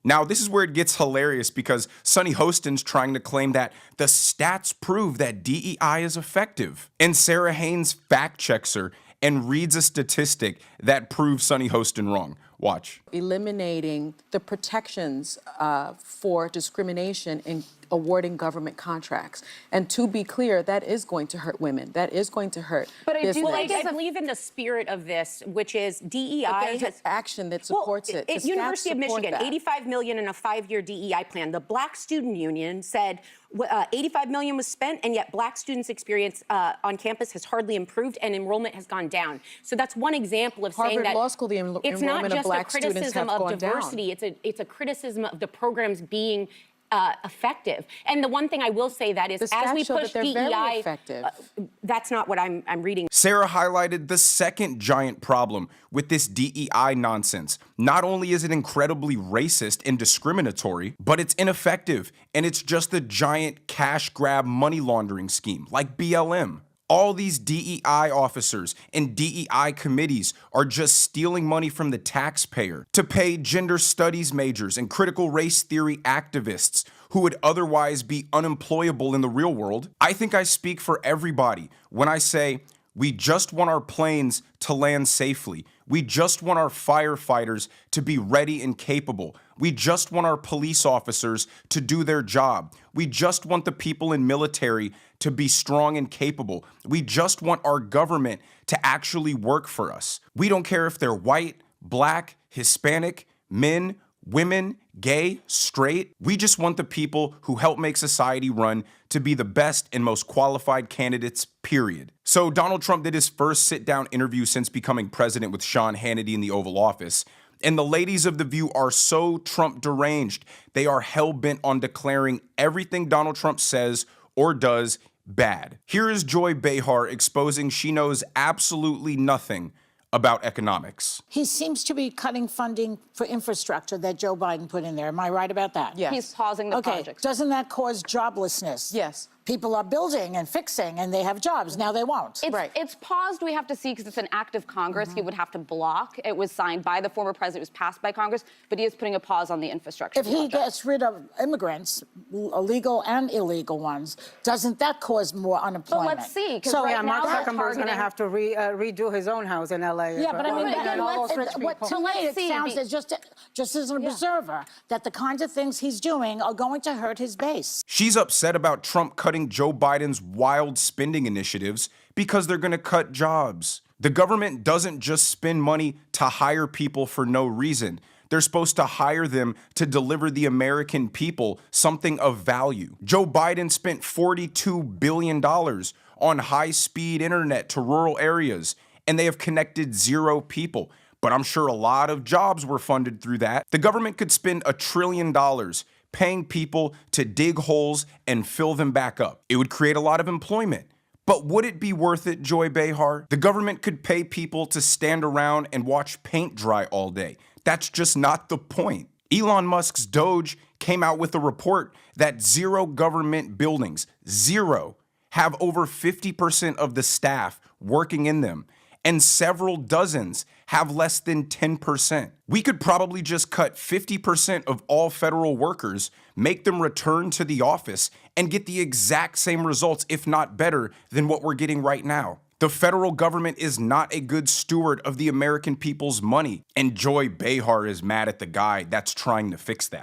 Now, this is where it gets hilarious because Sonny Hostin's trying to claim that the stats prove that DEI is effective. And Sarah Haynes fact checks her and reads a statistic that proves Sonny Hostin wrong. Watch. Eliminating the protections for discrimination in awarding government contracts. And to be clear, that is going to hurt women. That is going to hurt business. Well, I believe in the spirit of this, which is DEI has action that supports it. At University of Michigan, $85 million in a 5-year DEI plan. The Black Student Union said $85 million was spent, and yet Black students' experience on campus has hardly improved, and enrollment has gone down. So that's one example of saying that Harvard Law School, the enrollment of Black students have gone down. It's not just a criticism of diversity. It's a criticism of the programs being effective. And the one thing I will say that is, as we push DEI, that's not what I'm reading. Sarah highlighted the second giant problem with this DEI nonsense. Not only is it incredibly racist and discriminatory, but it's ineffective, and it's just a giant cash grab money laundering scheme like BLM. All these DEI officers and DEI committees are just stealing money from the taxpayer to pay gender studies majors and critical race theory activists who would otherwise be unemployable in the real world. I think I speak for everybody when I say we just want our planes to land safely. We just want our firefighters to be ready and capable. We just want our police officers to do their job. We just want the people in military to be strong and capable. We just want our government to actually work for us. We don't care if they're white, black, Hispanic, men, women, gay, straight. We just want the people who help make society run to be the best and most qualified candidates, period. So Donald Trump did his first sit-down interview since becoming president with Sean Hannity in the Oval Office. And the ladies of The View are so Trump deranged. They are hell-bent on declaring everything Donald Trump says or does bad. Here is Joy Behar exposing she knows absolutely nothing about economics. He seems to be cutting funding for infrastructure that Joe Biden put in there. Am I right about that? Yes. He's pausing the projects. Doesn't that cause joblessness? Yes. People are building and fixing, and they have jobs. Now they won't. It's paused, we have to see, because it's an act of Congress. He would have to block. It was signed by the former president. It was passed by Congress, but he is putting a pause on the infrastructure If he gets rid of immigrants, illegal and illegal ones, doesn't that cause more unemployment? But let's see, because So right yeah, Mark now Zuckerberg's going to have to redo his own house in L.A. Yeah, but I mean, again, to me, it sounds as just as an observer that the kinds of things he's doing are going to hurt his base. She's upset about Trump cutting Joe Biden's wild spending initiatives because they're going to cut jobs. The government doesn't just spend money to hire people for no reason. They're supposed to hire them to deliver the American people something of value. Joe Biden spent $42 billion on high-speed internet to rural areas, and they have connected 0 people. But I'm sure a lot of jobs were funded through that. The government could spend $1 trillion paying people to dig holes and fill them back up. It would create a lot of employment. But would it be worth it, Joy Behar? The government could pay people to stand around and watch paint dry all day. That's just not the point. Elon Musk's Doge came out with a report that 0 government buildings, 0, have over 50% of the staff working in them, and several dozens have less than 10%. We could probably just cut 50% of all federal workers, make them return to the office, and get the exact same results, if not better, than what we're getting right now. The federal government is not a good steward of the American people's money, and Joy Behar is mad at the guy that's trying to fix that.